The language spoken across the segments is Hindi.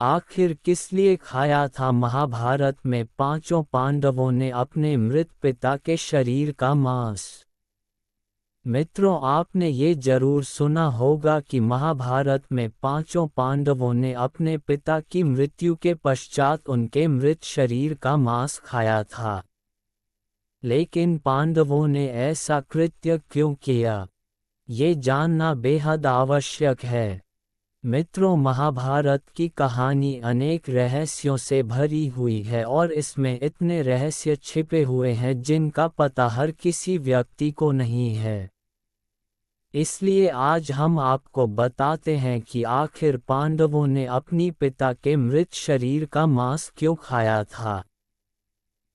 आखिर किस लिए खाया था महाभारत में पांचों पांडवों ने अपने मृत पिता के शरीर का मांस? मित्रों, आपने ये जरूर सुना होगा कि महाभारत में पांचों पांडवों ने अपने पिता की मृत्यु के पश्चात उनके मृत शरीर का मांस खाया था। लेकिन पांडवों ने ऐसा कृत्य क्यों किया, ये जानना बेहद आवश्यक है। मित्रों, महाभारत की कहानी अनेक रहस्यों से भरी हुई है और इसमें इतने रहस्य छिपे हुए हैं जिनका पता हर किसी व्यक्ति को नहीं है। इसलिए आज हम आपको बताते हैं कि आखिर पांडवों ने अपनी पिता के मृत शरीर का मांस क्यों खाया था।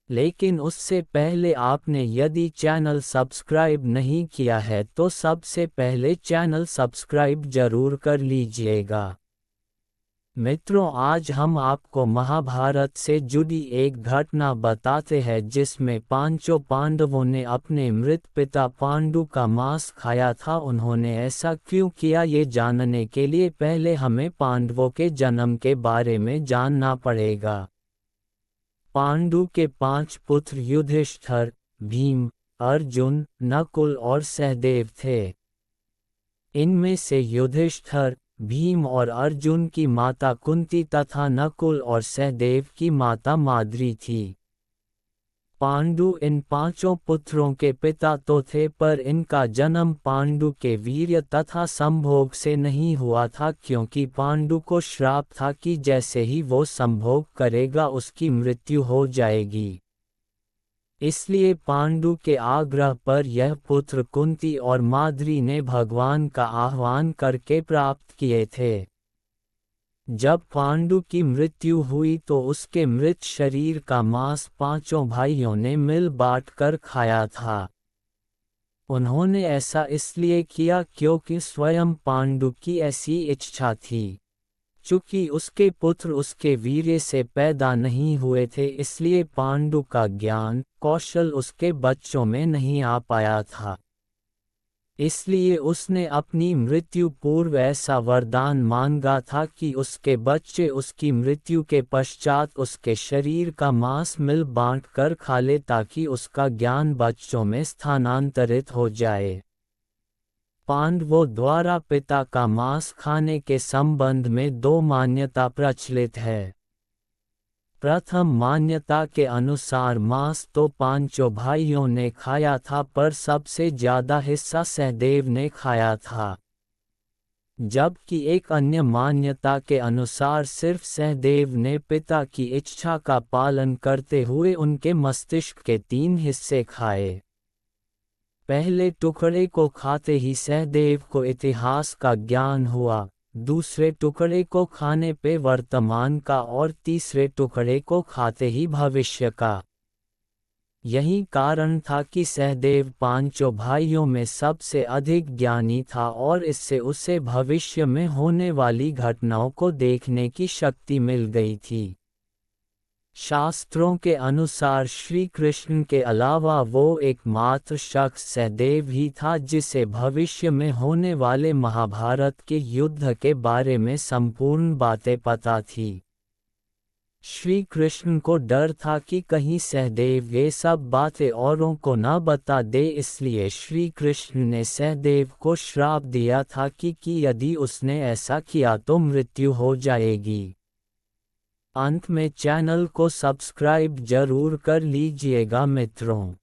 लेकिन उससे पहले आपने यदि चैनल सब्सक्राइब नहीं किया है तो सबसे पहले चैनल सब्सक्राइब जरूर कर लीजिएगा। मित्रों, आज हम आपको महाभारत से जुड़ी एक घटना बताते हैं जिसमें पांचों पांडवों ने अपने मृत पिता पांडु का मांस खाया था। उन्होंने ऐसा क्यों किया, ये जानने के लिए पहले हमें पांडवों के जन्म के बारे में जानना पड़ेगा। पांडु के 5 पुत्र युधिष्ठिर, भीम, अर्जुन, नकुल और सहदेव थे। इनमें से युधिष्ठिर, भीम और अर्जुन की माता कुंती तथा नकुल और सहदेव की माता माद्री थी। पांडु इन पांचों पुत्रों के पिता तो थे, पर इनका जन्म पांडु के वीर्य तथा संभोग से नहीं हुआ था, क्योंकि पांडु को श्राप था कि जैसे ही वो संभोग करेगा उसकी मृत्यु हो जाएगी। इसलिए पांडु के आग्रह पर यह पुत्र कुंती और माद्री ने भगवान का आह्वान करके प्राप्त किए थे। जब पांडु की मृत्यु हुई तो उसके मृत शरीर का मांस पांचों भाइयों ने मिल बांट कर खाया था। उन्होंने ऐसा इसलिए किया क्योंकि स्वयं पांडु की ऐसी इच्छा थी। चूंकि उसके पुत्र उसके वीर्य से पैदा नहीं हुए थे, इसलिए पांडु का ज्ञान कौशल उसके बच्चों में नहीं आ पाया था। इसलिए उसने अपनी मृत्यु पूर्व ऐसा वरदान मांगा था कि उसके बच्चे उसकी मृत्यु के पश्चात उसके शरीर का मांस मिल बांट कर खा ले, ताकि उसका ज्ञान बच्चों में स्थानांतरित हो जाए। पांडवों द्वारा पिता का मांस खाने के संबंध में 2 मान्यता प्रचलित है। प्रथम मान्यता के अनुसार मांस तो पांचों भाइयों ने खाया था, पर सबसे ज्यादा हिस्सा सहदेव ने खाया था। जबकि एक अन्य मान्यता के अनुसार सिर्फ सहदेव ने पिता की इच्छा का पालन करते हुए उनके मस्तिष्क के 3 हिस्से खाए। पहले टुकड़े को खाते ही सहदेव को इतिहास का ज्ञान हुआ, दूसरे टुकड़े को खाने पे वर्तमान का और तीसरे टुकड़े को खाते ही भविष्य का। यही कारण था कि सहदेव पांचों भाइयों में सबसे अधिक ज्ञानी था और इससे उसे भविष्य में होने वाली घटनाओं को देखने की शक्ति मिल गई थी। शास्त्रों के अनुसार श्री कृष्ण के अलावा वो एकमात्र शख्स सहदेव ही था जिसे भविष्य में होने वाले महाभारत के युद्ध के बारे में संपूर्ण बातें पता थी। श्री कृष्ण को डर था कि कहीं सहदेव ये सब बातें औरों को न बता दे, इसलिए श्री कृष्ण ने सहदेव को श्राप दिया था कि यदि उसने ऐसा किया तो मृत्यु हो जाएगी। अंत में चैनल को सब्सक्राइब जरूर कर लीजिएगा मित्रों।